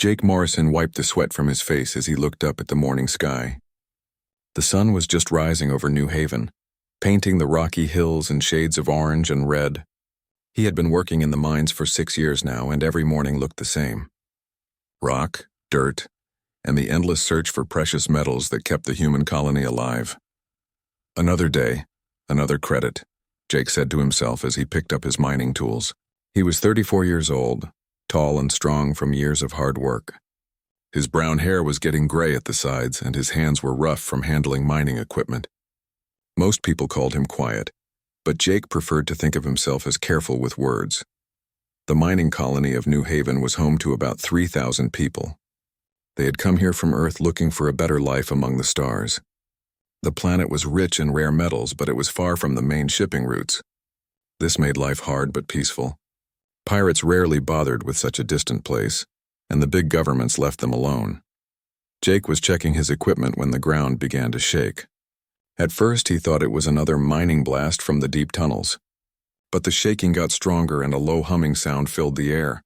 Jake Morrison wiped the sweat from his face as he looked up at the morning sky. The sun was just rising over New Haven, painting the rocky hills in shades of orange and red. He had been working in the mines for 6 years now, and every morning looked the same. Rock, dirt, and the endless search for precious metals that kept the human colony alive. Another day, another credit, Jake said to himself as he picked up his mining tools. He was 34 years old, tall and strong from years of hard work. His brown hair was getting gray at the sides, and his hands were rough from handling mining equipment. Most people called him quiet, but Jake preferred to think of himself as careful with words. The mining colony of New Haven was home to about 3,000 people. They had come here from Earth looking for a better life among the stars. The planet was rich in rare metals, but it was far from the main shipping routes. This made life hard but peaceful. Pirates rarely bothered with such a distant place, and the big governments left them alone. Jake was checking his equipment when the ground began to shake. At first, he thought it was another mining blast from the deep tunnels. But the shaking got stronger and a low humming sound filled the air.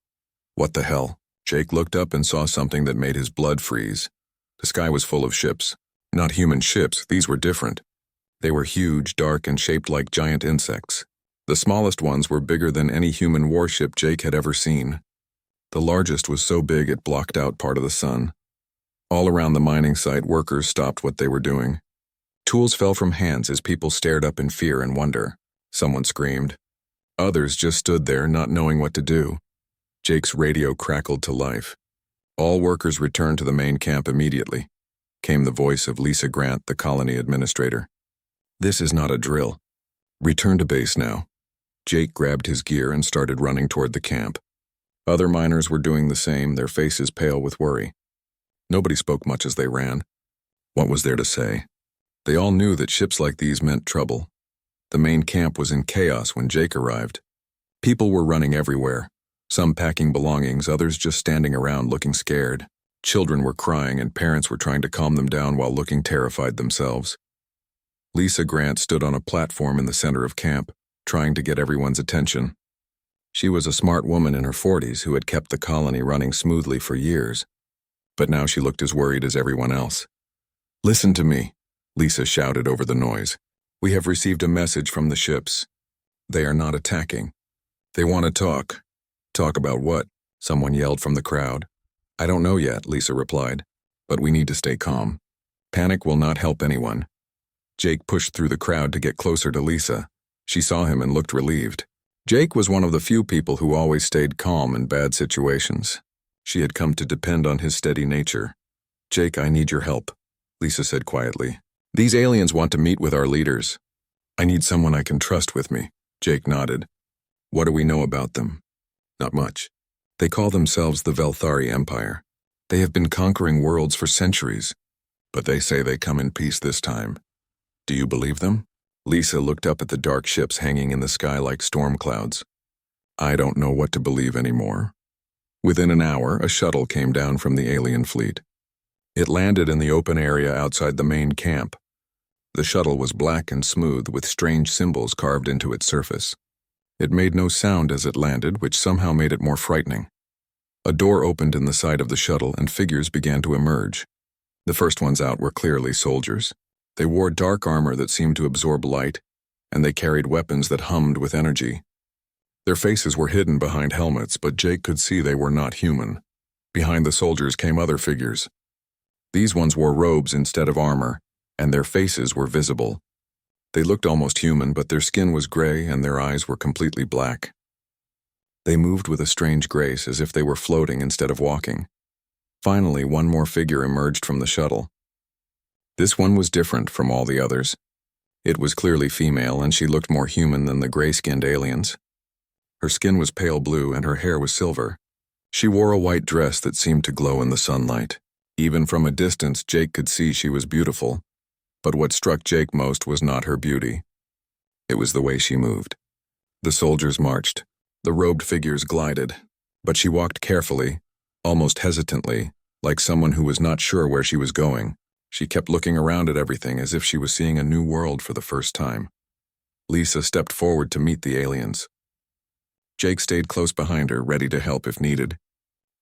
What the hell? Jake looked up and saw something that made his blood freeze. The sky was full of ships. Not human ships, these were different. They were huge, dark, and shaped like giant insects. The smallest ones were bigger than any human warship Jake had ever seen. The largest was so big it blocked out part of the sun. All around the mining site, workers stopped what they were doing. Tools fell from hands as people stared up in fear and wonder. Someone screamed. Others just stood there, not knowing what to do. Jake's radio crackled to life. All workers returned to the main camp immediately, came the voice of Lisa Grant, the colony administrator. This is not a drill. Return to base now. Jake grabbed his gear and started running toward the camp. Other miners were doing the same, their faces pale with worry. Nobody spoke much as they ran. What was there to say? They all knew that ships like these meant trouble. The main camp was in chaos when Jake arrived. People were running everywhere, some packing belongings, others just standing around looking scared. Children were crying and parents were trying to calm them down while looking terrified themselves. Lisa Grant stood on a platform in the center of camp, trying to get everyone's attention. She was a smart woman in her 40s who had kept the colony running smoothly for years. But now she looked as worried as everyone else. "Listen to me," Lisa shouted over the noise. "We have received a message from the ships. They are not attacking. They want to talk." "Talk about what?" someone yelled from the crowd. "I don't know yet," Lisa replied, "but we need to stay calm. Panic will not help anyone." Jake pushed through the crowd to get closer to Lisa. She saw him and looked relieved. Jake was one of the few people who always stayed calm in bad situations. She had come to depend on his steady nature. "Jake, I need your help," Lisa said quietly. "These aliens want to meet with our leaders. I need someone I can trust with me." Jake nodded. "What do we know about them?" "Not much. They call themselves the Velthari Empire. They have been conquering worlds for centuries, but they say they come in peace this time. Do you believe them?" Lisa looked up at the dark ships hanging in the sky like storm clouds. "I don't know what to believe anymore." Within an hour, a shuttle came down from the alien fleet. It landed in the open area outside the main camp. The shuttle was black and smooth with strange symbols carved into its surface. It made no sound as it landed, which somehow made it more frightening. A door opened in the side of the shuttle and figures began to emerge. The first ones out were clearly soldiers. They wore dark armor that seemed to absorb light, and they carried weapons that hummed with energy. Their faces were hidden behind helmets, but Jake could see they were not human. Behind the soldiers came other figures. These ones wore robes instead of armor, and their faces were visible. They looked almost human, but their skin was gray and their eyes were completely black. They moved with a strange grace, as if they were floating instead of walking. Finally, one more figure emerged from the shuttle. This one was different from all the others. It was clearly female, and she looked more human than the gray-skinned aliens. Her skin was pale blue and her hair was silver. She wore a white dress that seemed to glow in the sunlight. Even from a distance, Jake could see she was beautiful. But what struck Jake most was not her beauty. It was the way she moved. The soldiers marched. The robed figures glided. But she walked carefully, almost hesitantly, like someone who was not sure where she was going. She kept looking around at everything as if she was seeing a new world for the first time. Lisa stepped forward to meet the aliens. Jake stayed close behind her, ready to help if needed.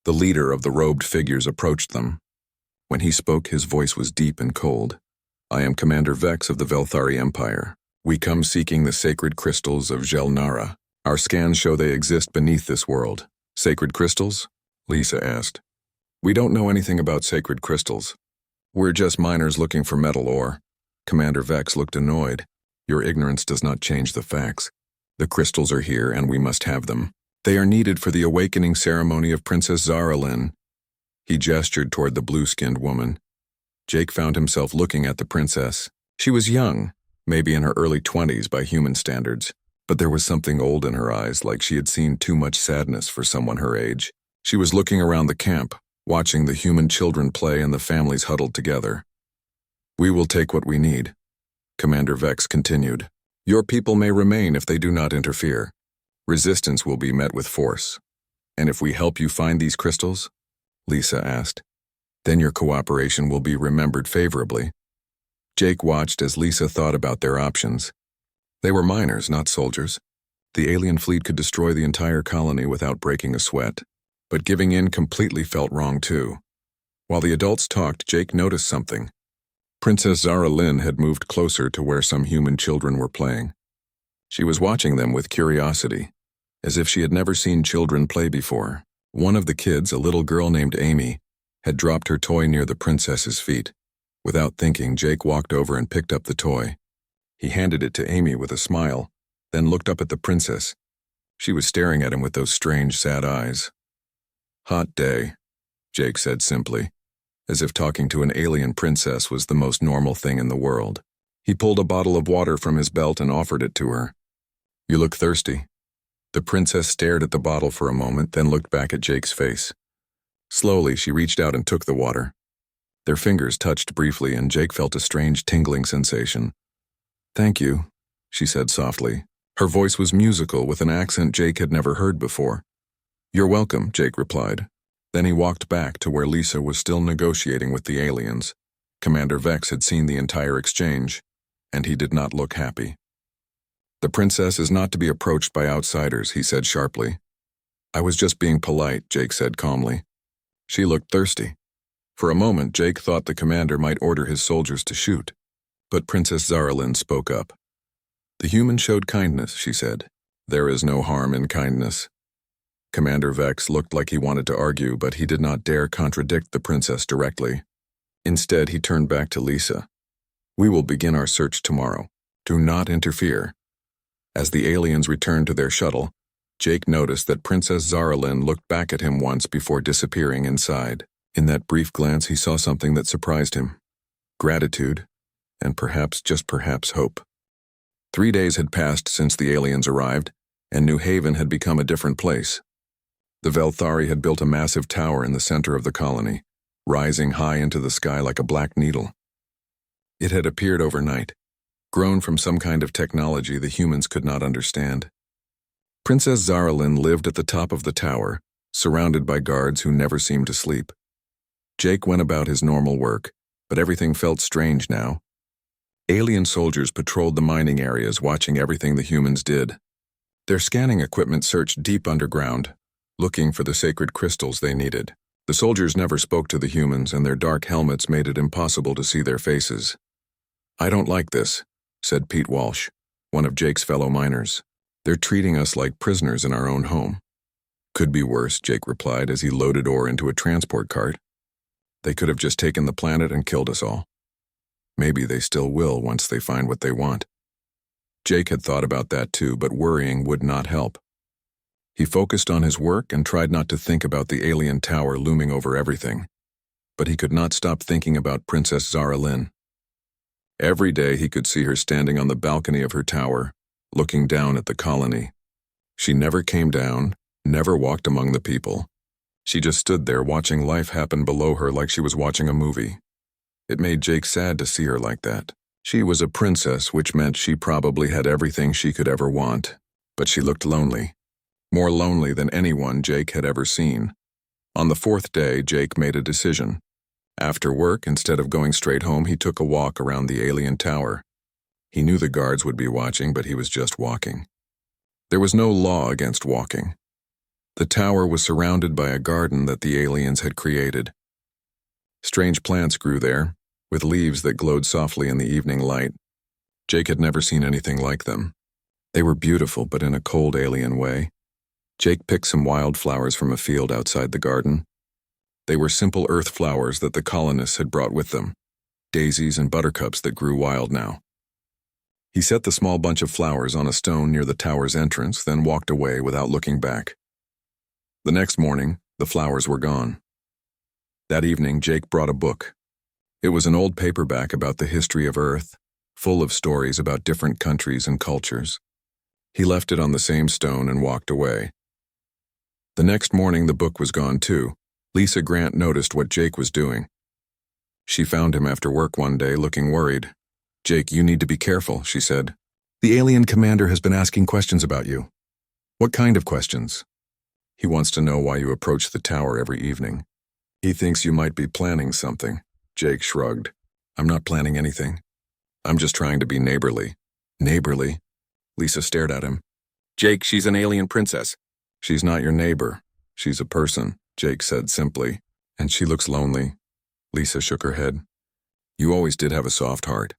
The leader of the robed figures approached them. When he spoke, his voice was deep and cold. "I am Commander Vex of the Velthari Empire. We come seeking the sacred crystals of Gelnara. Our scans show they exist beneath this world." "Sacred crystals?" Lisa asked. "We don't know anything about sacred crystals. We're just miners looking for metal ore." Commander Vex looked annoyed. "Your ignorance does not change the facts. The crystals are here and we must have them. They are needed for the awakening ceremony of Princess Zaralyn." He gestured toward the blue-skinned woman. Jake found himself looking at the princess. She was young, maybe in her early 20s by human standards, but there was something old in her eyes, like she had seen too much sadness for someone her age. She was looking around the camp, watching the human children play and the families huddled together. "We will take what we need," Commander Vex continued. "Your people may remain if they do not interfere. Resistance will be met with force. And if we help you find these crystals?" Lisa asked. "Then your cooperation will be remembered favorably." Jake watched as Lisa thought about their options. They were miners, not soldiers. The alien fleet could destroy the entire colony without breaking a sweat. But giving in completely felt wrong too. While the adults talked, Jake noticed something. Princess Zaralyn had moved closer to where some human children were playing. She was watching them with curiosity, as if she had never seen children play before. One of the kids, a little girl named Amy, had dropped her toy near the princess's feet. Without thinking, Jake walked over and picked up the toy. He handed it to Amy with a smile, then looked up at the princess. She was staring at him with those strange, sad eyes. "Hot day," Jake said simply, as if talking to an alien princess was the most normal thing in the world. He pulled a bottle of water from his belt and offered it to her. "You look thirsty." The princess stared at the bottle for a moment, then looked back at Jake's face. Slowly, she reached out and took the water. Their fingers touched briefly, and Jake felt a strange tingling sensation. "Thank you," she said softly. Her voice was musical, with an accent Jake had never heard before. "You're welcome," Jake replied. Then he walked back to where Lisa was still negotiating with the aliens. Commander Vex had seen the entire exchange, and he did not look happy. "The princess is not to be approached by outsiders," he said sharply. "I was just being polite," Jake said calmly. She looked thirsty. For a moment, Jake thought the commander might order his soldiers to shoot. But Princess Zaralyn spoke up. "The human showed kindness," she said. "There is no harm in kindness." Commander Vex looked like he wanted to argue, but he did not dare contradict the princess directly. Instead, he turned back to Lisa. "We will begin our search tomorrow. Do not interfere." As the aliens returned to their shuttle, Jake noticed that Princess Zaralyn looked back at him once before disappearing inside. In that brief glance, he saw something that surprised him. Gratitude, and perhaps, just perhaps, hope. 3 days had passed since the aliens arrived, and New Haven had become a different place. The Velthari had built a massive tower in the center of the colony, rising high into the sky like a black needle. It had appeared overnight, grown from some kind of technology the humans could not understand. Princess Zaralyn lived at the top of the tower, surrounded by guards who never seemed to sleep. Jake went about his normal work, but everything felt strange now. Alien soldiers patrolled the mining areas, watching everything the humans did. Their scanning equipment searched deep underground, looking for the sacred crystals they needed. The soldiers never spoke to the humans, and their dark helmets made it impossible to see their faces. "I don't like this," said Pete Walsh, one of Jake's fellow miners. "They're treating us like prisoners in our own home." "Could be worse," Jake replied as he loaded ore into a transport cart. "They could have just taken the planet and killed us all. Maybe they still will once they find what they want." Jake had thought about that too, but worrying would not help. He focused on his work and tried not to think about the alien tower looming over everything. But he could not stop thinking about Princess Zaralyn. Every day he could see her standing on the balcony of her tower, looking down at the colony. She never came down, never walked among the people. She just stood there watching life happen below her like she was watching a movie. It made Jake sad to see her like that. She was a princess, which meant she probably had everything she could ever want. But she looked lonely. More lonely than anyone Jake had ever seen. On the 4th day, Jake made a decision. After work, instead of going straight home, he took a walk around the alien tower. He knew the guards would be watching, but he was just walking. There was no law against walking. The tower was surrounded by a garden that the aliens had created. Strange plants grew there, with leaves that glowed softly in the evening light. Jake had never seen anything like them. They were beautiful, but in a cold alien way. Jake picked some wildflowers from a field outside the garden. They were simple earth flowers that the colonists had brought with them, daisies and buttercups that grew wild now. He set the small bunch of flowers on a stone near the tower's entrance, then walked away without looking back. The next morning, the flowers were gone. That evening, Jake brought a book. It was an old paperback about the history of Earth, full of stories about different countries and cultures. He left it on the same stone and walked away. The next morning, the book was gone too. Lisa Grant noticed what Jake was doing. She found him after work one day looking worried. "Jake, you need to be careful," she said. "The alien commander has been asking questions about you." "What kind of questions?" "He wants to know why you approach the tower every evening. He thinks you might be planning something." Jake shrugged. "I'm not planning anything. I'm just trying to be neighborly." "Neighborly?" Lisa stared at him. "Jake, she's an alien princess." "She's not your neighbor. She's a person," Jake said simply. "And she looks lonely." Lisa shook her head. "You always did have a soft heart.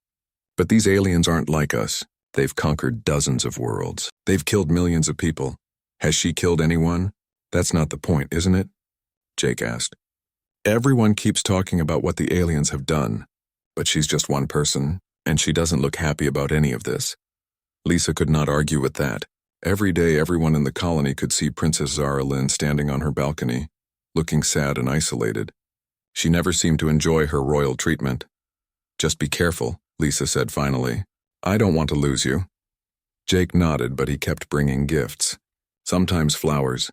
But these aliens aren't like us. They've conquered dozens of worlds. They've killed millions of people. Has she killed anyone? That's not the point, isn't it?" Jake asked. "Everyone keeps talking about what the aliens have done, but she's just one person, and she doesn't look happy about any of this." Lisa could not argue with that. Every day, everyone in the colony could see Princess Zara Lynn standing on her balcony, looking sad and isolated. She never seemed to enjoy her royal treatment. "Just be careful," Lisa said finally. "I don't want to lose you." Jake nodded, but he kept bringing gifts. Sometimes flowers,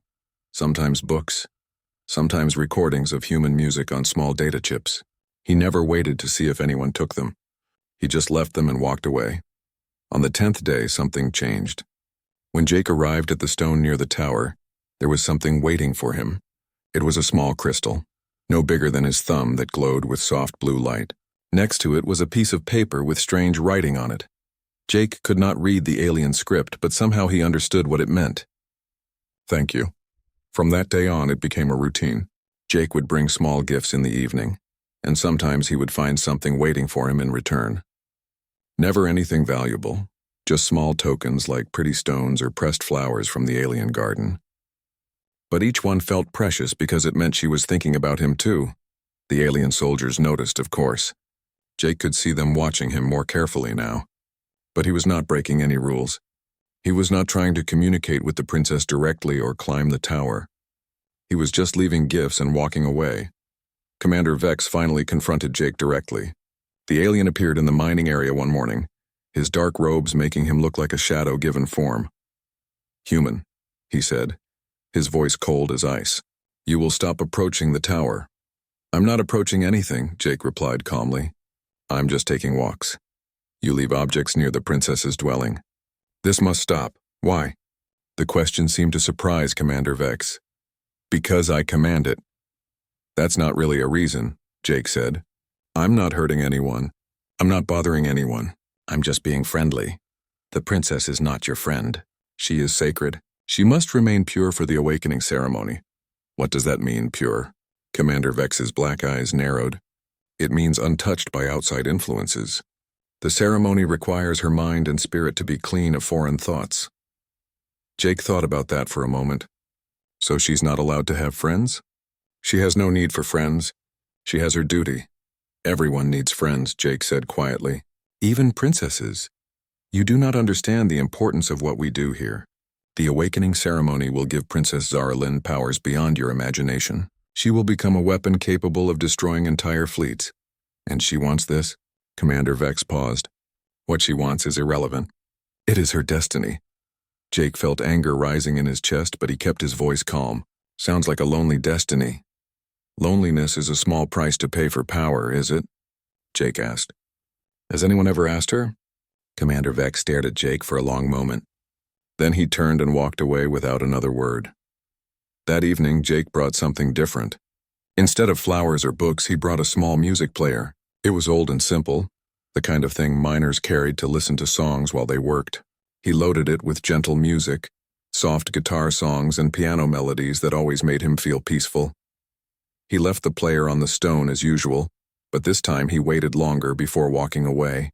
sometimes books, sometimes recordings of human music on small data chips. He never waited to see if anyone took them. He just left them and walked away. On the 10th day, something changed. When Jake arrived at the stone near the tower, there was something waiting for him. It was a small crystal, no bigger than his thumb, that glowed with soft blue light. Next to it was a piece of paper with strange writing on it. Jake could not read the alien script, but somehow he understood what it meant. "Thank you." From that day on, it became a routine. Jake would bring small gifts in the evening, and sometimes he would find something waiting for him in return. Never anything valuable, just small tokens like pretty stones or pressed flowers from the alien garden. But each one felt precious because it meant she was thinking about him too. The alien soldiers noticed, of course. Jake could see them watching him more carefully now. But he was not breaking any rules. He was not trying to communicate with the princess directly or climb the tower. He was just leaving gifts and walking away. Commander Vex finally confronted Jake directly. The alien appeared in the mining area one morning, his dark robes making him look like a shadow given form. "Human," he said, his voice cold as ice. "You will stop approaching the tower." "I'm not approaching anything," Jake replied calmly. "I'm just taking walks. You leave objects near the princess's dwelling." "This must stop. Why?" The question seemed to surprise Commander Vex. "Because I command it." "That's not really a reason," Jake said. "I'm not hurting anyone. I'm not bothering anyone. I'm just being friendly. The princess is not your friend. She is sacred. She must remain pure for the awakening ceremony." "What does that mean, pure?" Commander Vex's black eyes narrowed. "It means untouched by outside influences. The ceremony requires her mind and spirit to be clean of foreign thoughts." Jake thought about that for a moment. "So she's not allowed to have friends?" "She has no need for friends. She has her duty." "Everyone needs friends," Jake said quietly. "Even princesses. You do not understand the importance of what we do here. The awakening ceremony will give Princess Zara Lynn powers beyond your imagination. She will become a weapon capable of destroying entire fleets. And she wants this?" Commander Vex paused. "What she wants is irrelevant. It is her destiny." Jake felt anger rising in his chest, but he kept his voice calm. "Sounds like a lonely destiny." "Loneliness is a small price to pay for power, is it?" Jake asked. "Has anyone ever asked her?" Commander Vex stared at Jake for a long moment. Then he turned and walked away without another word. That evening, Jake brought something different. Instead of flowers or books, he brought a small music player. It was old and simple, the kind of thing miners carried to listen to songs while they worked. He loaded it with gentle music, soft guitar songs and piano melodies that always made him feel peaceful. He left the player on the stone as usual, but this time he waited longer before walking away.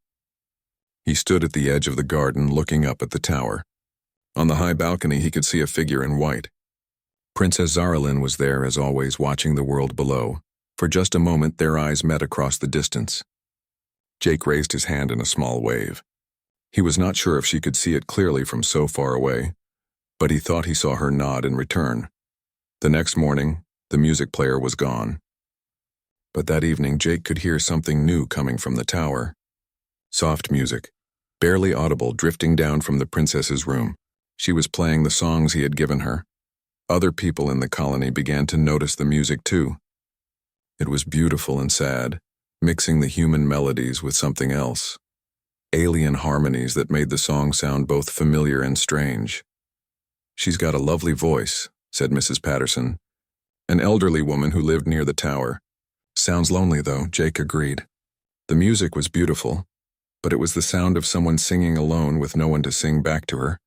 He stood at the edge of the garden looking up at the tower. On the high balcony he could see a figure in white. Princess Zaralyn was there as always, watching the world below. For just a moment their eyes met across the distance. Jake raised his hand in a small wave. He was not sure if she could see it clearly from so far away, but he thought he saw her nod in return. The next morning, the music player was gone. But that evening Jake could hear something new coming from the tower. Soft music, barely audible, drifting down from the princess's room. She was playing the songs he had given her. Other people in the colony began to notice the music too. It was beautiful and sad, mixing the human melodies with something else. Alien harmonies that made the song sound both familiar and strange. "She's got a lovely voice," said Mrs. Patterson, an elderly woman who lived near the tower. "Sounds lonely though," Jake agreed. The music was beautiful, but it was the sound of someone singing alone with no one to sing back to her.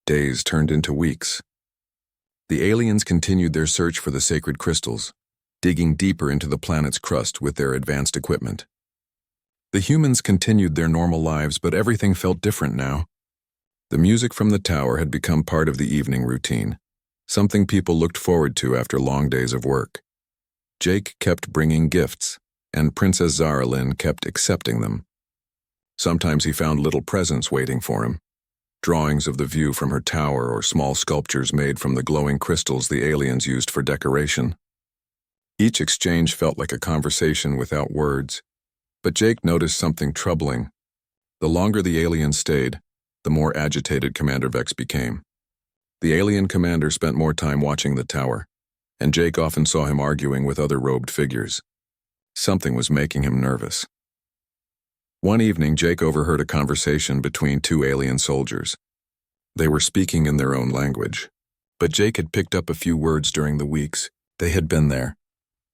Days turned into weeks. The aliens continued their search for the sacred crystals, digging deeper into the planet's crust with their advanced equipment. The humans continued their normal lives, but everything felt different now. The music from the tower had become part of the evening routine, something people looked forward to after long days of work. Jake kept bringing gifts, and Princess Zaralyn kept accepting them. Sometimes he found little presents waiting for him, drawings of the view from her tower or small sculptures made from the glowing crystals the aliens used for decoration. Each exchange felt like a conversation without words, but Jake noticed something troubling. The longer the aliens stayed, the more agitated Commander Vex became. The alien commander spent more time watching the tower, and Jake often saw him arguing with other robed figures. Something was making him nervous. One evening, Jake overheard a conversation between two alien soldiers. They were speaking in their own language, but Jake had picked up a few words during the weeks they had been there.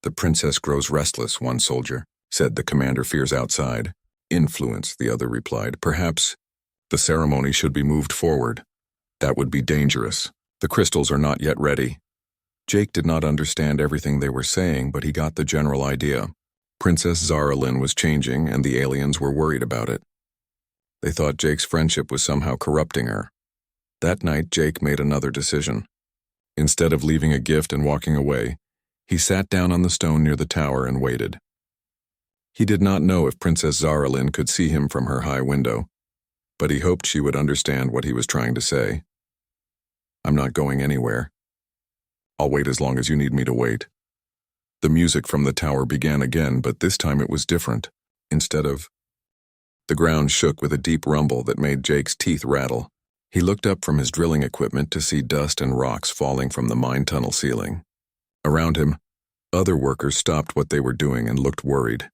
"The princess grows restless," one soldier said. "The commander fears outside influence," the other replied. "Perhaps the ceremony should be moved forward. That would be dangerous. The crystals are not yet ready." Jake did not understand everything they were saying, but he got the general idea. Princess Zaralyn was changing, and the aliens were worried about it. They thought Jake's friendship was somehow corrupting her. That night, Jake made another decision. Instead of leaving a gift and walking away, he sat down on the stone near the tower and waited. He did not know if Princess Zaralyn could see him from her high window, but he hoped she would understand what he was trying to say. "I'm not going anywhere. I'll wait as long as you need me to wait." The music from the tower began again, but this time it was different. The ground shook with a deep rumble that made Jake's teeth rattle. He looked up from his drilling equipment to see dust and rocks falling from the mine tunnel ceiling. Around him, other workers stopped what they were doing and looked worried.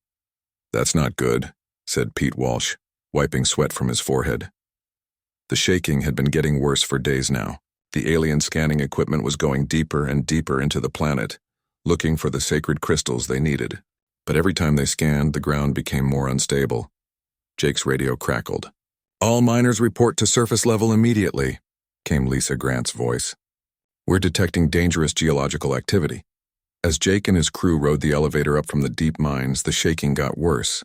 "That's not good," said Pete Walsh, wiping sweat from his forehead. The shaking had been getting worse for days now. The alien scanning equipment was going deeper and deeper into the planet, looking for the sacred crystals they needed. But every time they scanned, the ground became more unstable. Jake's radio crackled. "All miners report to surface level immediately," came Lisa Grant's voice. "We're detecting dangerous geological activity." As Jake and his crew rode the elevator up from the deep mines, the shaking got worse.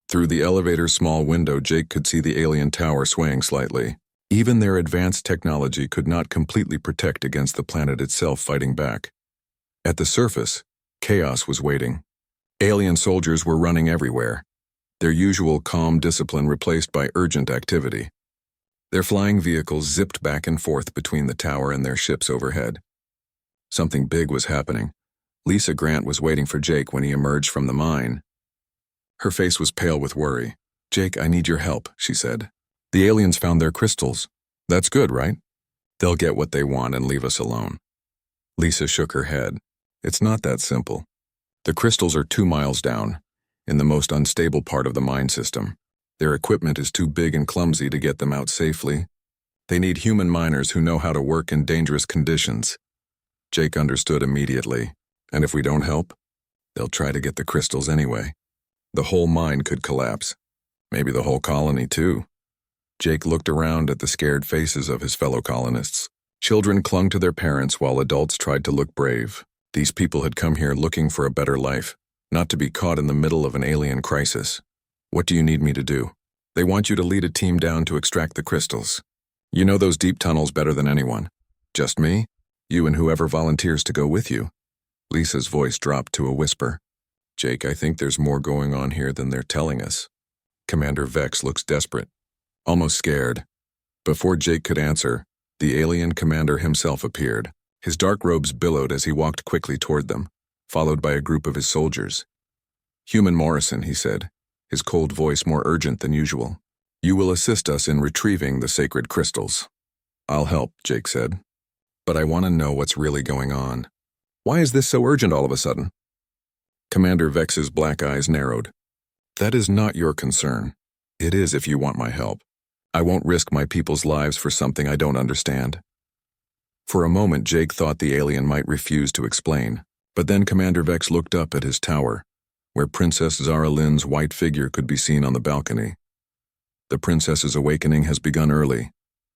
Through the elevator's small window, Jake could see the alien tower swaying slightly. Even their advanced technology could not completely protect against the planet itself fighting back. At the surface, chaos was waiting. Alien soldiers were running everywhere, their usual calm discipline replaced by urgent activity. Their flying vehicles zipped back and forth between the tower and their ships overhead. Something big was happening. Lisa Grant was waiting for Jake when he emerged from the mine. Her face was pale with worry. "Jake, I need your help," she said. "The aliens found their crystals. That's good, right? They'll get what they want and leave us alone." Lisa shook her head. "It's not that simple. The crystals are 2 miles down, in the most unstable part of the mine system. Their equipment is too big and clumsy to get them out safely. They need human miners who know how to work in dangerous conditions." Jake understood immediately. "And if we don't help, they'll try to get the crystals anyway. The whole mine could collapse. Maybe the whole colony too." Jake looked around at the scared faces of his fellow colonists. Children clung to their parents while adults tried to look brave. These people had come here looking for a better life, not to be caught in the middle of an alien crisis. What do you need me to do? They want you to lead a team down to extract the crystals. You know those deep tunnels better than anyone. Just me? You and whoever volunteers to go with you. Lisa's voice dropped to a whisper. Jake, I think there's more going on here than they're telling us. Commander Vex looks desperate, almost scared. Before Jake could answer, the alien commander himself appeared. His dark robes billowed as he walked quickly toward them, followed by a group of his soldiers. Human Morrison, he said, his cold voice more urgent than usual. You will assist us in retrieving the sacred crystals. I'll help, Jake said. But I want to know what's really going on. Why is this so urgent all of a sudden? Commander Vex's black eyes narrowed. That is not your concern. It is if you want my help. I won't risk my people's lives for something I don't understand. For a moment, Jake thought the alien might refuse to explain, but then Commander Vex looked up at his tower, where Princess Zara Lynn's white figure could be seen on the balcony. The princess's awakening has begun early,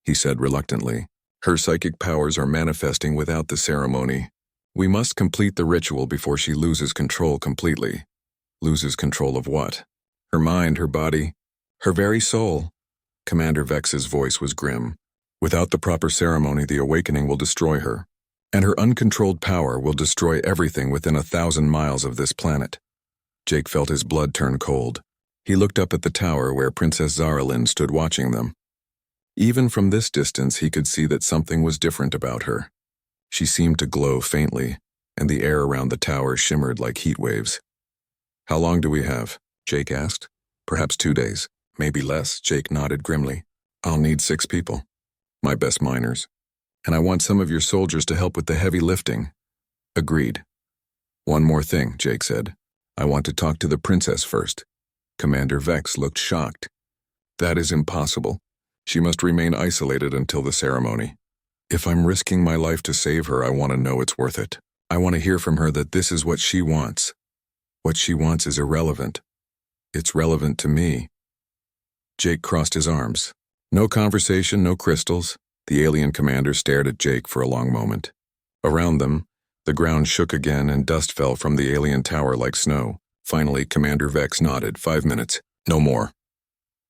he said reluctantly. Her psychic powers are manifesting without the ceremony. We must complete the ritual before she loses control completely. Loses control of what? Her mind, her body, her very soul. Commander Vex's voice was grim. Without the proper ceremony, the awakening will destroy her, and her uncontrolled power will destroy everything within 1,000 miles of this planet. Jake felt his blood turn cold. He looked up at the tower where Princess Zara Lynn stood watching them. Even from this distance, he could see that something was different about her. She seemed to glow faintly, and the air around the tower shimmered like heat waves. How long do we have? Jake asked. Perhaps 2 days, maybe less, Jake nodded grimly. I'll need 6 people. My best miners. And I want some of your soldiers to help with the heavy lifting. Agreed. One more thing, Jake said. I want to talk to the princess first. Commander Vex looked shocked. That is impossible. She must remain isolated until the ceremony. If I'm risking my life to save her, I want to know it's worth it. I want to hear from her that this is what she wants. What she wants is irrelevant. It's relevant to me. Jake crossed his arms. No conversation, no crystals. The alien commander stared at Jake for a long moment. Around them, the ground shook again and dust fell from the alien tower like snow. Finally, Commander Vex nodded. 5 minutes. No more.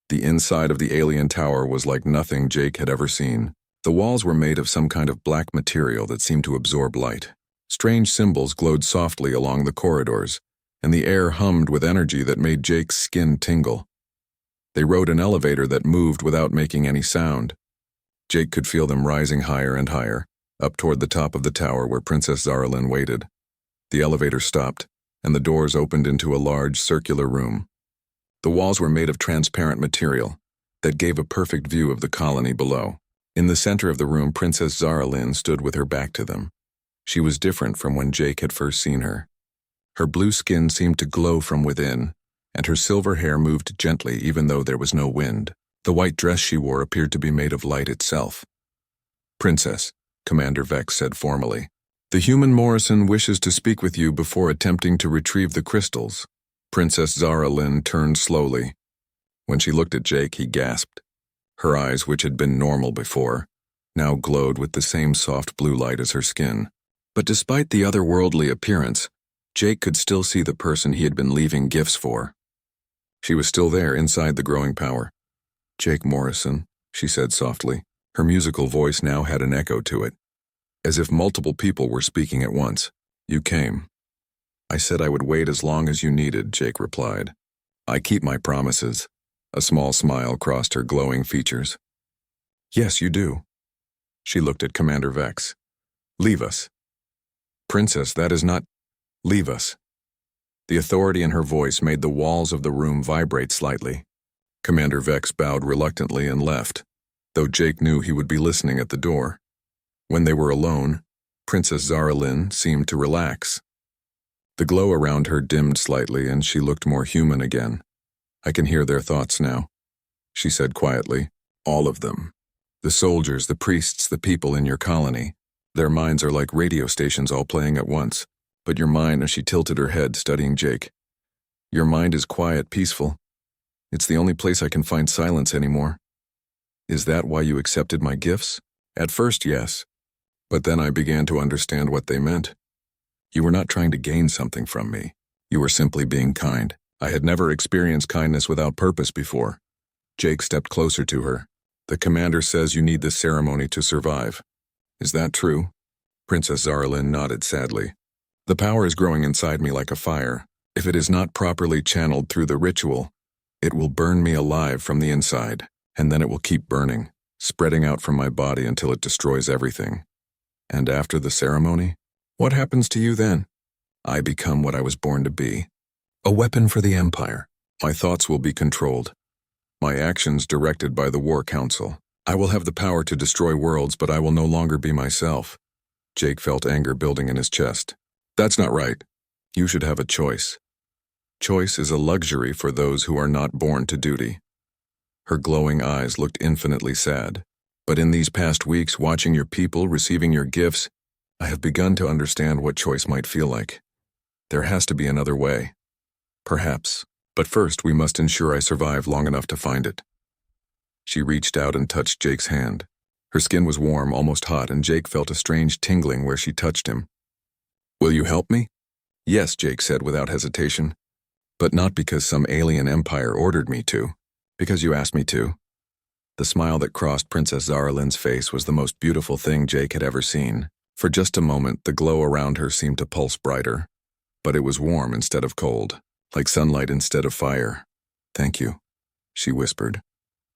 The inside of the alien tower was like nothing Jake had ever seen. The walls were made of some kind of black material that seemed to absorb light. Strange symbols glowed softly along the corridors, and the air hummed with energy that made Jake's skin tingle. They rode an elevator that moved without making any sound. Jake could feel them rising higher and higher, up toward the top of the tower where Princess Zara Lynn waited. The elevator stopped, and the doors opened into a large circular room. The walls were made of transparent material that gave a perfect view of the colony below. In the center of the room, Princess Zara Lynn stood with her back to them. She was different from when Jake had first seen her. Her blue skin seemed to glow from within, and her silver hair moved gently even though there was no wind. The white dress she wore appeared to be made of light itself. Princess, Commander Vex said formally, the human Morrison wishes to speak with you before attempting to retrieve the crystals. Princess Zara Lynn turned slowly. When she looked at Jake, he gasped. Her eyes, which had been normal before, now glowed with the same soft blue light as her skin. But despite the otherworldly appearance, Jake could still see the person he had been leaving gifts for. She was still there inside the growing power. Jake Morrison, she said softly. Her musical voice now had an echo to it, as if multiple people were speaking at once. You came. I said I would wait as long as you needed, Jake replied. I keep my promises. A small smile crossed her glowing features. Yes, you do. She looked at Commander Vex. Leave us. Princess, that is not... Leave us. The authority in her voice made the walls of the room vibrate slightly. Commander Vex bowed reluctantly and left, though Jake knew he would be listening at the door. When they were alone, Princess Zara Lynn seemed to relax. The glow around her dimmed slightly and she looked more human again. I can hear their thoughts now, she said quietly. All of them. The soldiers, the priests, the people in your colony. Their minds are like radio stations all playing at once. But your mind, as she tilted her head, studying Jake. Your mind is quiet, peaceful. It's the only place I can find silence anymore. Is that why you accepted my gifts? At first, yes. But then I began to understand what they meant. You were not trying to gain something from me. You were simply being kind. I had never experienced kindness without purpose before. Jake stepped closer to her. The commander says you need this ceremony to survive. Is that true? Princess Zaralyn nodded sadly. The power is growing inside me like a fire. If it is not properly channeled through the ritual, it will burn me alive from the inside, and then it will keep burning, spreading out from my body until it destroys everything. And after the ceremony, what happens to you then? I become what I was born to be. A weapon for the Empire. My thoughts will be controlled. My actions directed by the War Council. I will have the power to destroy worlds, but I will no longer be myself. Jake felt anger building in his chest. That's not right. You should have a choice. Choice is a luxury for those who are not born to duty. Her glowing eyes looked infinitely sad. But in these past weeks, watching your people receiving your gifts, I have begun to understand what choice might feel like. There has to be another way. Perhaps. But first, we must ensure I survive long enough to find it. She reached out and touched Jake's hand. Her skin was warm, almost hot, and Jake felt a strange tingling where she touched him. Will you help me? Yes, Jake said without hesitation. But not because some alien empire ordered me to. Because you asked me to. The smile that crossed Princess Zaralyn's face was the most beautiful thing Jake had ever seen. For just a moment, the glow around her seemed to pulse brighter. But it was warm instead of cold, like sunlight instead of fire. Thank you, she whispered.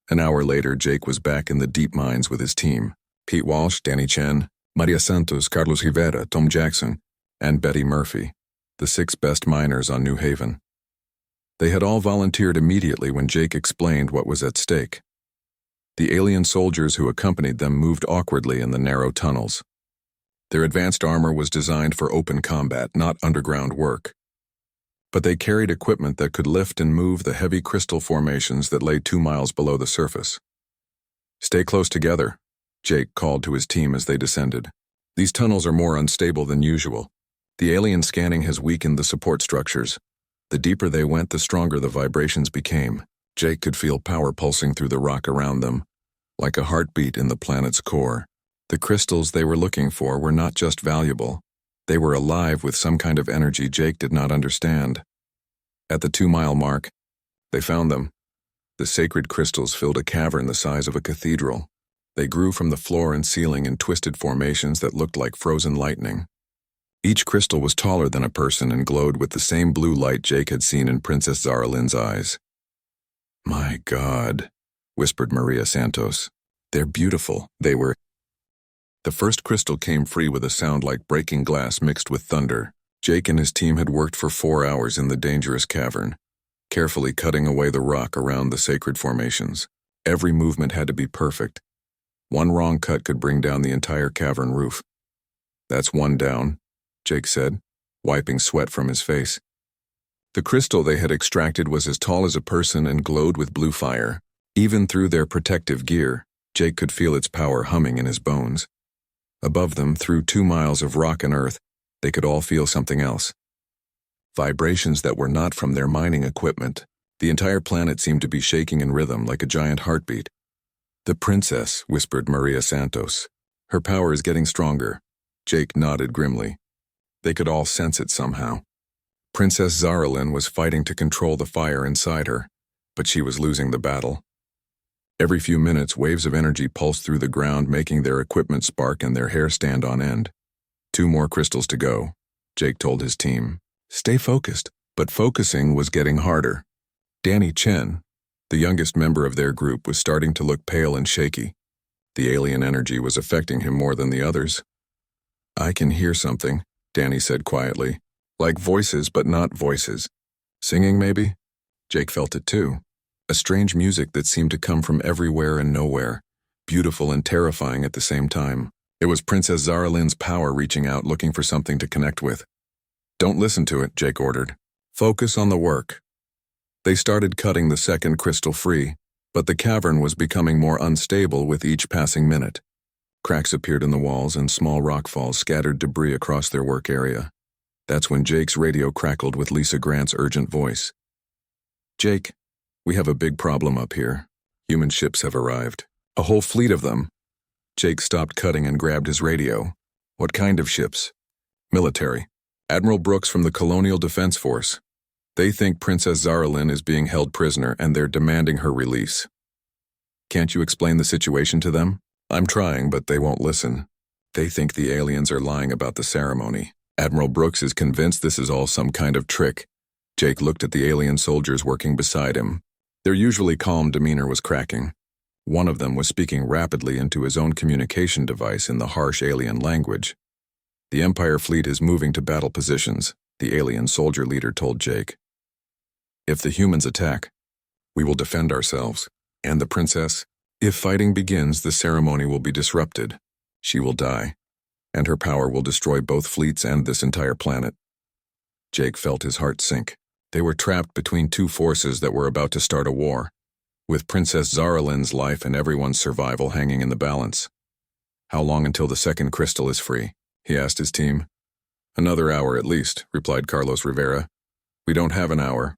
An hour later, Jake was back in the deep mines with his team. Pete Walsh, Danny Chen, Maria Santos, Carlos Rivera, Tom Jackson, and Betty Murphy, the 6 best miners on New Haven. They had all volunteered immediately when Jake explained what was at stake. The alien soldiers who accompanied them moved awkwardly in the narrow tunnels. Their advanced armor was designed for open combat, not underground work. But they carried equipment that could lift and move the heavy crystal formations that lay 2 miles below the surface. Stay close together, Jake called to his team as they descended. These tunnels are more unstable than usual. The alien scanning has weakened the support structures. The deeper they went, the stronger the vibrations became. Jake could feel power pulsing through the rock around them, like a heartbeat in the planet's core. The crystals they were looking for were not just valuable. They were alive with some kind of energy Jake did not understand. At the 2-mile mark, they found them. The sacred crystals filled a cavern the size of a cathedral. They grew from the floor and ceiling in twisted formations that looked like frozen lightning. Each crystal was taller than a person and glowed with the same blue light Jake had seen in Princess Zaralyn's eyes. My God, whispered Maria Santos. They're beautiful. They were. The first crystal came free with a sound like breaking glass mixed with thunder. Jake and his team had worked for 4 hours in the dangerous cavern, carefully cutting away the rock around the sacred formations. Every movement had to be perfect. One wrong cut could bring down the entire cavern roof. That's one down, Jake said, wiping sweat from his face. The crystal they had extracted was as tall as a person and glowed with blue fire. Even through their protective gear, Jake could feel its power humming in his bones. Above them, through 2 miles of rock and earth, they could all feel something else. Vibrations that were not from their mining equipment. The entire planet seemed to be shaking in rhythm like a giant heartbeat. The princess, whispered Maria Santos. Her power is getting stronger. Jake nodded grimly. They could all sense it somehow. Princess Zaralyn was fighting to control the fire inside her, but she was losing the battle. Every few minutes, waves of energy pulsed through the ground, making their equipment spark and their hair stand on end. 2 more crystals to go, Jake told his team. Stay focused. But focusing was getting harder. Danny Chen, the youngest member of their group, was starting to look pale and shaky. The alien energy was affecting him more than the others. I can hear something, Danny said quietly. Like voices, but not voices. Singing, maybe? Jake felt it too. A strange music that seemed to come from everywhere and nowhere, beautiful and terrifying at the same time. It was Princess Zaralyn's power reaching out, looking for something to connect with. Don't listen to it, Jake ordered. Focus on the work. They started cutting the second crystal free, but the cavern was becoming more unstable with each passing minute. Cracks appeared in the walls and small rockfalls scattered debris across their work area. That's when Jake's radio crackled with Lisa Grant's urgent voice. Jake, we have a big problem up here. Human ships have arrived. A whole fleet of them. Jake stopped cutting and grabbed his radio. What kind of ships? Military. Admiral Brooks from the Colonial Defense Force. They think Princess Zaralyn is being held prisoner and they're demanding her release. Can't you explain the situation to them? I'm trying, but they won't listen. They think the aliens are lying about the ceremony. Admiral Brooks is convinced this is all some kind of trick. Jake looked at the alien soldiers working beside him. Their usually calm demeanor was cracking. One of them was speaking rapidly into his own communication device in the harsh alien language. The Empire fleet is moving to battle positions, the alien soldier leader told Jake. If the humans attack, we will defend ourselves. And the princess? If fighting begins, the ceremony will be disrupted. She will die, and her power will destroy both fleets and this entire planet. Jake felt his heart sink. They were trapped between two forces that were about to start a war, with Princess Zaralyn's life and everyone's survival hanging in the balance. How long until the second crystal is free? He asked his team. Another hour at least, replied Carlos Rivera. We don't have an hour.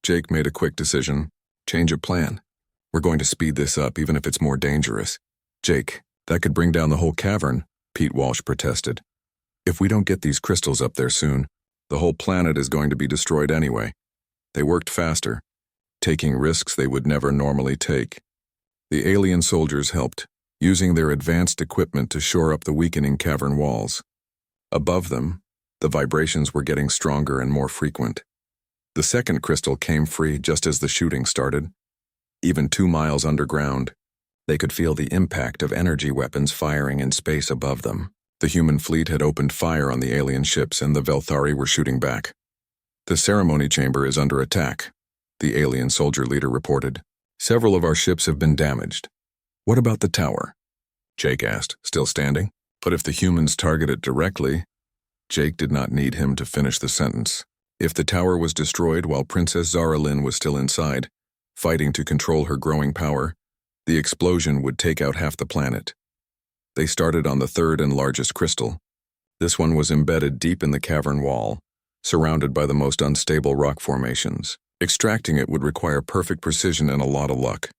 Jake made a quick decision. Change of plan. We're going to speed this up even if it's more dangerous. Jake, that could bring down the whole cavern, Pete Walsh protested. If we don't get these crystals up there soon, the whole planet is going to be destroyed anyway. They worked faster, taking risks they would never normally take. The alien soldiers helped, using their advanced equipment to shore up the weakening cavern walls. Above them, the vibrations were getting stronger and more frequent. The second crystal came free just as the shooting started. Even 2 miles underground, they could feel the impact of energy weapons firing in space above them. The human fleet had opened fire on the alien ships and the Velthari were shooting back. The ceremony chamber is under attack, the alien soldier leader reported. Several of our ships have been damaged. What about the tower? Jake asked, still standing. But if the humans target it directly, Jake did not need him to finish the sentence. If the tower was destroyed while Princess Zaralyn was still inside, fighting to control her growing power, the explosion would take out half the planet. They started on the third and largest crystal. This one was embedded deep in the cavern wall, surrounded by the most unstable rock formations. Extracting it would require perfect precision and a lot of luck.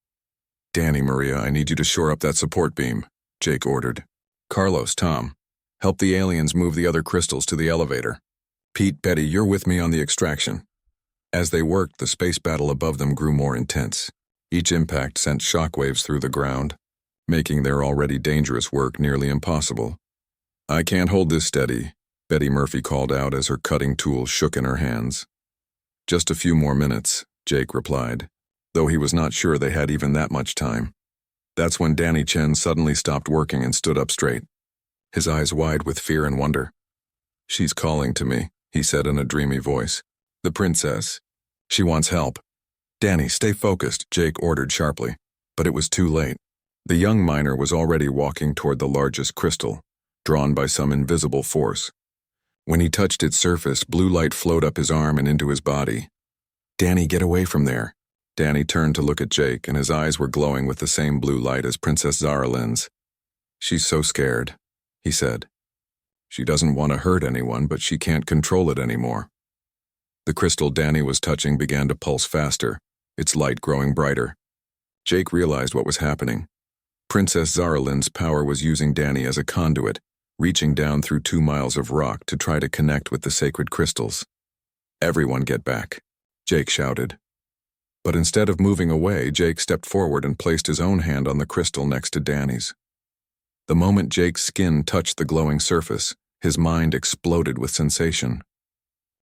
Danny, Maria, I need you to shore up that support beam, Jake ordered. Carlos, Tom, help the aliens move the other crystals to the elevator. Pete, Betty, you're with me on the extraction. As they worked, the space battle above them grew more intense. Each impact sent shockwaves through the ground, making their already dangerous work nearly impossible. I can't hold this steady, Betty Murphy called out as her cutting tool shook in her hands. Just a few more minutes, Jake replied, though he was not sure they had even that much time. That's when Danny Chen suddenly stopped working and stood up straight, his eyes wide with fear and wonder. She's calling to me, he said in a dreamy voice. The princess. She wants help. Danny, stay focused, Jake ordered sharply. But it was too late. The young miner was already walking toward the largest crystal, drawn by some invisible force. When he touched its surface, blue light flowed up his arm and into his body. Danny, get away from there. Danny turned to look at Jake, and his eyes were glowing with the same blue light as Princess Zaralyn's. She's so scared, he said. She doesn't want to hurt anyone, but she can't control it anymore. The crystal Danny was touching began to pulse faster, its light growing brighter. Jake realized what was happening. Princess Zaralyn's power was using Danny as a conduit, reaching down through 2 miles of rock to try to connect with the sacred crystals. Everyone get back, Jake shouted. But instead of moving away, Jake stepped forward and placed his own hand on the crystal next to Danny's. The moment Jake's skin touched the glowing surface, his mind exploded with sensation.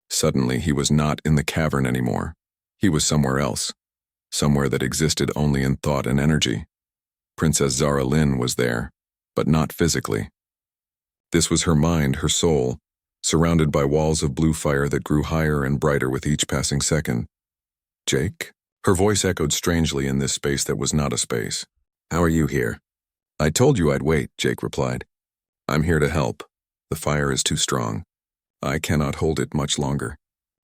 Suddenly, he was not in the cavern anymore. He was somewhere else, somewhere that existed only in thought and energy. Princess Zaralyn was there, but not physically. This was her mind, her soul, surrounded by walls of blue fire that grew higher and brighter with each passing second. Jake? Her voice echoed strangely in this space that was not a space. How are you here? I told you I'd wait, Jake replied. I'm here to help. The fire is too strong. I cannot hold it much longer.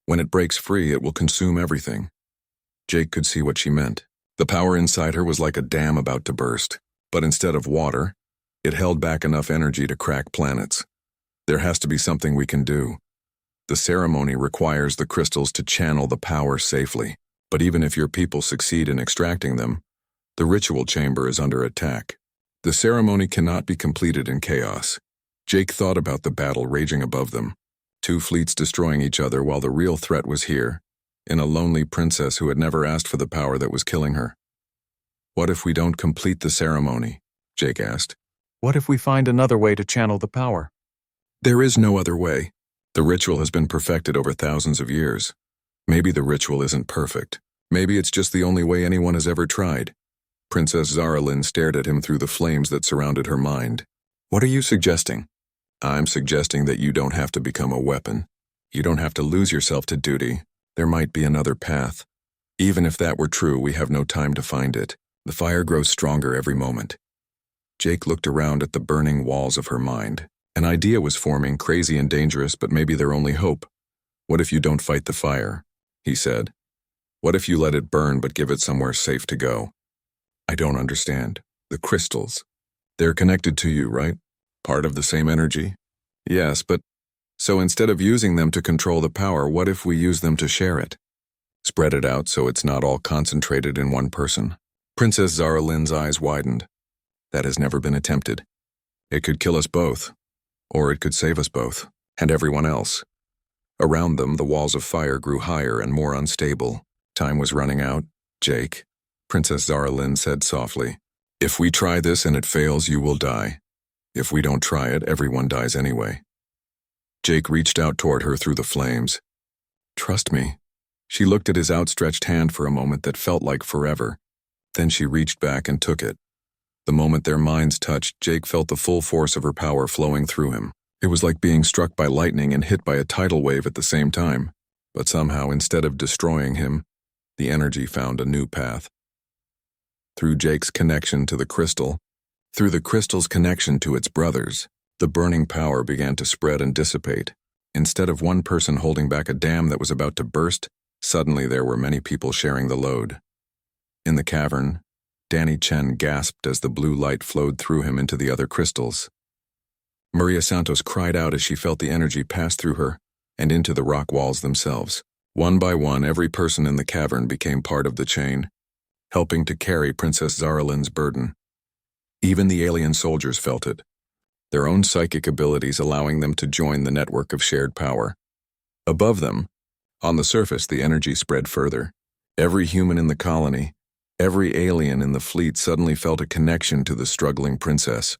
When it breaks free, it will consume everything. Jake could see what she meant. The power inside her was like a dam about to burst, but instead of water, it held back enough energy to crack planets. There has to be something we can do. The ceremony requires the crystals to channel the power safely, but even if your people succeed in extracting them, the ritual chamber is under attack. The ceremony cannot be completed in chaos. Jake thought about the battle raging above them. Two fleets destroying each other while the real threat was here, in a lonely princess who had never asked for the power that was killing her. What if we don't complete the ceremony? Jake asked. What if we find another way to channel the power? There is no other way. The ritual has been perfected over thousands of years. Maybe the ritual isn't perfect. Maybe it's just the only way anyone has ever tried. Princess Zaralyn stared at him through the flames that surrounded her mind. What are you suggesting? I'm suggesting that you don't have to become a weapon. You don't have to lose yourself to duty. There might be another path. Even if that were true, we have no time to find it. The fire grows stronger every moment. Jake looked around at the burning walls of her mind. An idea was forming, crazy and dangerous, but maybe their only hope. What if you don't fight the fire? He said. What if you let it burn but give it somewhere safe to go? I don't understand. The crystals. They're connected to you, right? Part of the same energy? Yes, but so instead of using them to control the power, what if we use them to share it? Spread it out so it's not all concentrated in one person. Princess Zaralyn's eyes widened. That has never been attempted. It could kill us both, or it could save us both, and everyone else. Around them, the walls of fire grew higher and more unstable. Time was running out. Jake, Princess Zaralyn said softly, if we try this and it fails, you will die. If we don't try it, everyone dies anyway. Jake reached out toward her through the flames. Trust me. She looked at his outstretched hand for a moment that felt like forever. Then she reached back and took it. The moment their minds touched, Jake felt the full force of her power flowing through him. It was like being struck by lightning and hit by a tidal wave at the same time. But somehow, instead of destroying him, the energy found a new path. Through Jake's connection to the crystal, through the crystal's connection to its brothers, the burning power began to spread and dissipate. Instead of one person holding back a dam that was about to burst, suddenly there were many people sharing the load. In the cavern, Danny Chen gasped as the blue light flowed through him into the other crystals. Maria Santos cried out as she felt the energy pass through her and into the rock walls themselves. One by one, every person in the cavern became part of the chain, helping to carry Princess Zaralyn's burden. Even the alien soldiers felt it, their own psychic abilities allowing them to join the network of shared power. Above them, on the surface, the energy spread further. Every human in the colony, every alien in the fleet suddenly felt a connection to the struggling princess.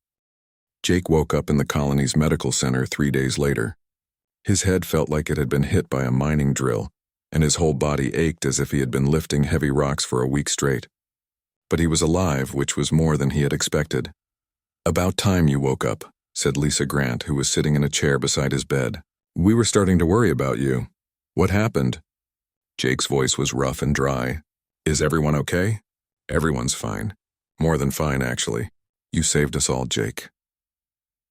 Jake woke up in the colony's medical center 3 days later. His head felt like it had been hit by a mining drill, and his whole body ached as if he had been lifting heavy rocks for a week straight. But he was alive, which was more than he had expected. About time you woke up, said Lisa Grant, who was sitting in a chair beside his bed. We were starting to worry about you. What happened? Jake's voice was rough and dry. Is everyone okay? Everyone's fine. More than fine, actually. You saved us all, Jake.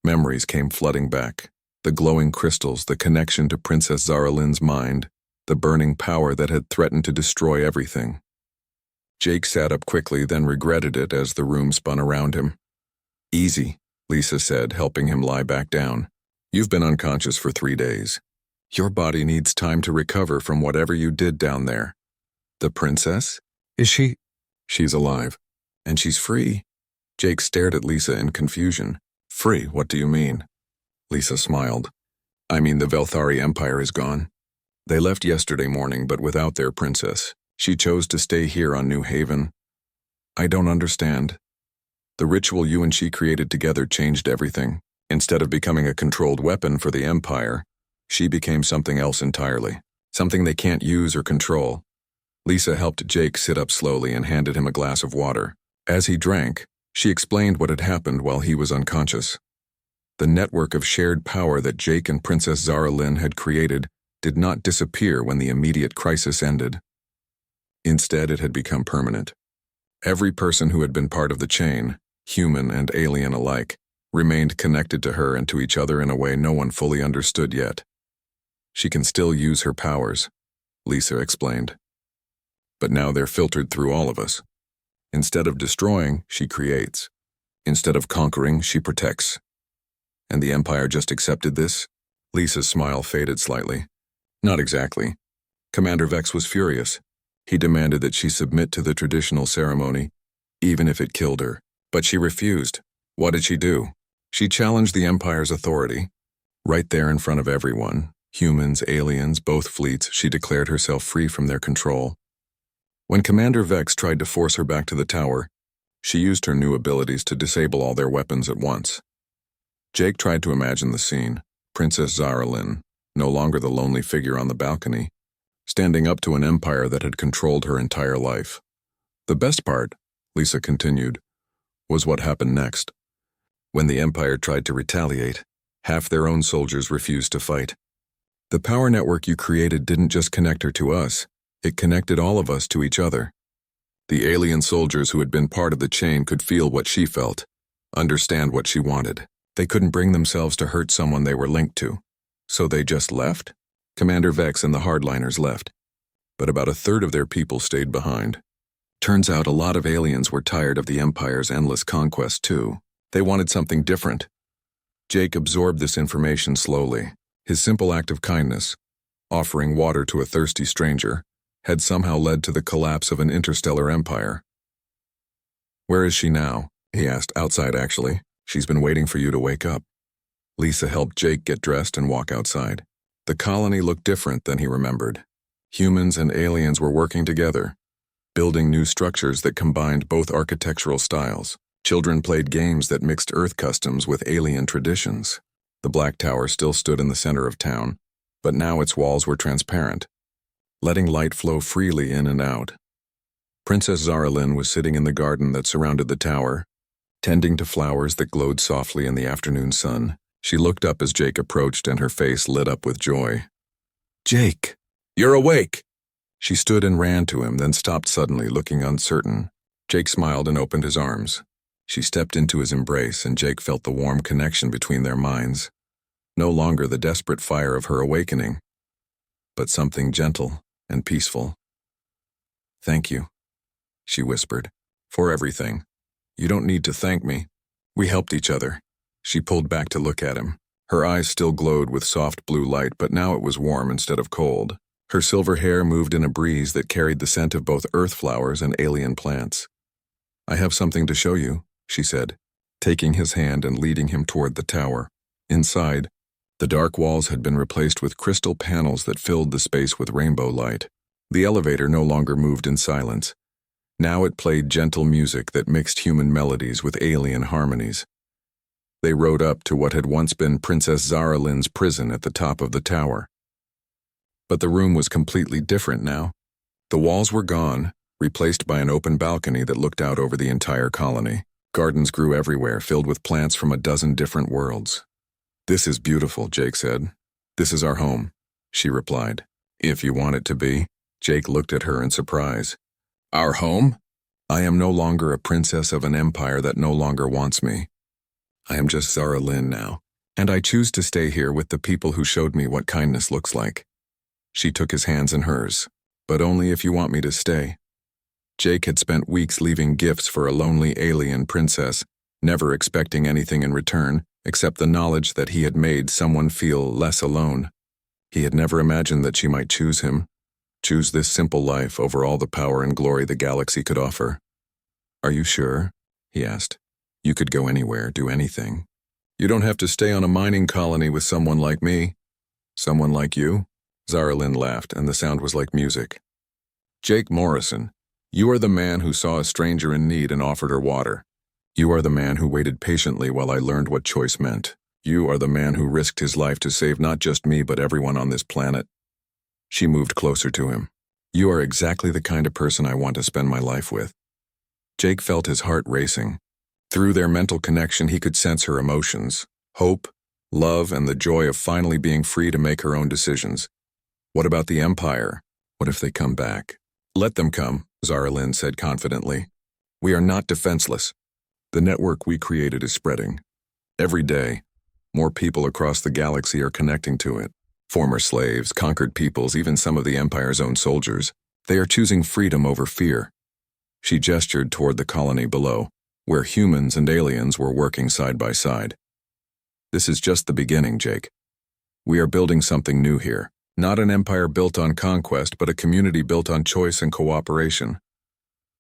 Memories came flooding back. The glowing crystals, the connection to Princess Zaralyn's mind, the burning power that had threatened to destroy everything. Jake sat up quickly, then regretted it as the room spun around him. Easy, Lisa said, helping him lie back down. You've been unconscious for 3 days. Your body needs time to recover from whatever you did down there. The princess? Is she? She's alive. And she's free. Jake stared at Lisa in confusion. Free? What do you mean? Lisa smiled. I mean, the Velthari Empire is gone. They left yesterday morning, but without their princess. She chose to stay here on New Haven. I don't understand. The ritual you and she created together changed everything. Instead of becoming a controlled weapon for the Empire, she became something else entirely. Something they can't use or control. Lisa helped Jake sit up slowly and handed him a glass of water. As he drank, she explained what had happened while he was unconscious. The network of shared power that Jake and Princess Zaralyn had created did not disappear when the immediate crisis ended. Instead, it had become permanent. Every person who had been part of the chain, human and alien alike, remained connected to her and to each other in a way no one fully understood yet. She can still use her powers, Lisa explained. But now they're filtered through all of us. Instead of destroying, she creates. Instead of conquering, she protects. And the Empire just accepted this? Lisa's smile faded slightly. Not exactly. Commander Vex was furious. He demanded that she submit to the traditional ceremony, even if it killed her. But she refused. What did she do? She challenged the Empire's authority. Right there in front of everyone, humans, aliens, both fleets, she declared herself free from their control. When Commander Vex tried to force her back to the tower, she used her new abilities to disable all their weapons at once. Jake tried to imagine the scene. Princess Zara Lynn, no longer the lonely figure on the balcony, standing up to an empire that had controlled her entire life. The best part, Lisa continued, was what happened next. When the Empire tried to retaliate, half their own soldiers refused to fight. The power network you created didn't just connect her to us, it connected all of us to each other. The alien soldiers who had been part of the chain could feel what she felt, understand what she wanted. They couldn't bring themselves to hurt someone they were linked to. So they just left? Commander Vex and the hardliners left. But about a third of their people stayed behind. Turns out a lot of aliens were tired of the Empire's endless conquest too. They wanted something different. Jake absorbed this information slowly. His simple act of kindness, offering water to a thirsty stranger, had somehow led to the collapse of an interstellar empire. "Where is she now?" he asked. "Outside, actually. She's been waiting for you to wake up." Lisa helped Jake get dressed and walk outside. The colony looked different than he remembered. Humans and aliens were working together, building new structures that combined both architectural styles. Children played games that mixed Earth customs with alien traditions. The Black Tower still stood in the center of town, but now its walls were transparent, letting light flow freely in and out. Princess Zara Lynn was sitting in the garden that surrounded the tower, tending to flowers that glowed softly in the afternoon sun. She looked up as Jake approached, and her face lit up with joy. "Jake, you're awake!" She stood and ran to him, then stopped suddenly, looking uncertain. Jake smiled and opened his arms. She stepped into his embrace, and Jake felt the warm connection between their minds. No longer the desperate fire of her awakening, but something gentle and peaceful. "Thank you," she whispered, "for everything. You don't need to thank me. We helped each other." She pulled back to look at him. Her eyes still glowed with soft blue light, but now it was warm instead of cold. Her silver hair moved in a breeze that carried the scent of both earth flowers and alien plants. "I have something to show you," she said, taking his hand and leading him toward the tower. Inside, the dark walls had been replaced with crystal panels that filled the space with rainbow light. The elevator no longer moved in silence. Now it played gentle music that mixed human melodies with alien harmonies. They rode up to what had once been Princess Zara Lynn's prison at the top of the tower. But the room was completely different now. The walls were gone, replaced by an open balcony that looked out over the entire colony. Gardens grew everywhere, filled with plants from a dozen different worlds. "This is beautiful," Jake said. "This is our home," she replied. "If you want it to be." Jake looked at her in surprise. "Our home? I am no longer a princess of an empire that no longer wants me. I am just Zara Lynn now, and I choose to stay here with the people who showed me what kindness looks like." She took his hands in hers. "But only if you want me to stay." Jake had spent weeks leaving gifts for a lonely alien princess, never expecting anything in return except the knowledge that he had made someone feel less alone. He had never imagined that she might choose him, choose this simple life over all the power and glory the galaxy could offer. "Are you sure?" he asked. "You could go anywhere, do anything. You don't have to stay on a mining colony with someone like me." "Someone like you?" Zara Lynn laughed, and the sound was like music. "Jake Morrison, you are the man who saw a stranger in need and offered her water. You are the man who waited patiently while I learned what choice meant. You are the man who risked his life to save not just me but everyone on this planet." She moved closer to him. "You are exactly the kind of person I want to spend my life with." Jake felt his heart racing. Through their mental connection, he could sense her emotions, hope, love, and the joy of finally being free to make her own decisions. "What about the Empire? What if they come back?" "Let them come," Zara Lynn said confidently. "We are not defenseless. The network we created is spreading. Every day, more people across the galaxy are connecting to it. Former slaves, conquered peoples, even some of the Empire's own soldiers. They are choosing freedom over fear." She gestured toward the colony below, where humans and aliens were working side by side. "This is just the beginning, Jake. We are building something new here. Not an empire built on conquest, but a community built on choice and cooperation."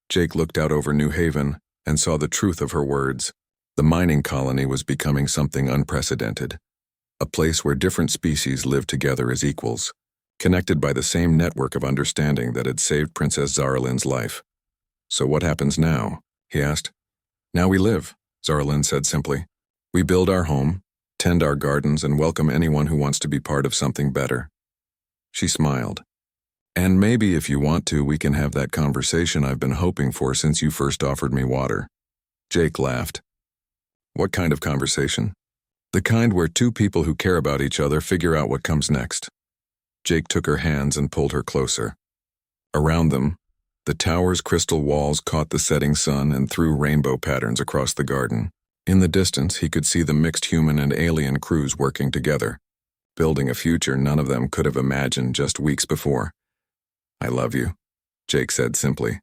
Jake looked out over New Haven and saw the truth of her words. The mining colony was becoming something unprecedented, a place where different species lived together as equals, connected by the same network of understanding that had saved Princess Zarlin's life. "So what happens now?" he asked. "Now we live," Zarlin said simply. "We build our home, tend our gardens, and welcome anyone who wants to be part of something better." She smiled. "And maybe if you want to, we can have that conversation I've been hoping for since you first offered me water." Jake laughed. "What kind of conversation?" "The kind where two people who care about each other figure out what comes next." Jake took her hands and pulled her closer. Around them, the tower's crystal walls caught the setting sun and threw rainbow patterns across the garden. In the distance, he could see the mixed human and alien crews working together, building a future none of them could have imagined just weeks before. "I love you," Jake said simply.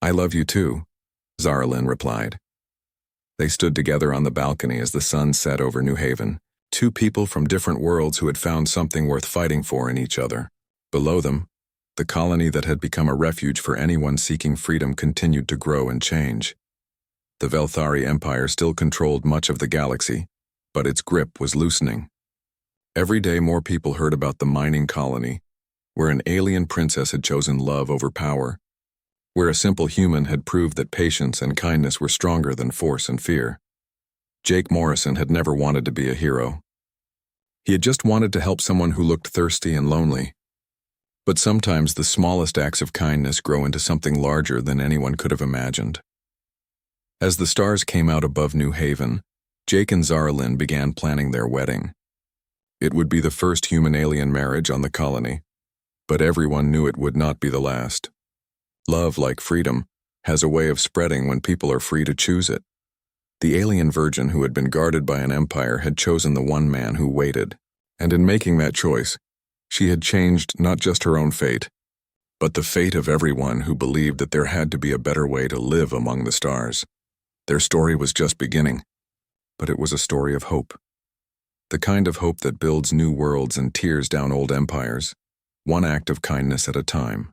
"I love you too," Zarlin replied. They stood together on the balcony as the sun set over New Haven, two people from different worlds who had found something worth fighting for in each other. Below them, the colony that had become a refuge for anyone seeking freedom continued to grow and change. The Velthari Empire still controlled much of the galaxy, but its grip was loosening. Every day more people heard about the mining colony, where an alien princess had chosen love over power, where a simple human had proved that patience and kindness were stronger than force and fear. Jake Morrison had never wanted to be a hero. He had just wanted to help someone who looked thirsty and lonely. But sometimes the smallest acts of kindness grow into something larger than anyone could have imagined. As the stars came out above New Haven, Jake and Zarlin began planning their wedding. It would be the first human-alien marriage on the colony, but everyone knew it would not be the last. Love, like freedom, has a way of spreading when people are free to choose it. The alien virgin who had been guarded by an empire had chosen the one man who waited, and in making that choice, she had changed not just her own fate, but the fate of everyone who believed that there had to be a better way to live among the stars. Their story was just beginning, but it was a story of hope. The kind of hope that builds new worlds and tears down old empires, one act of kindness at a time.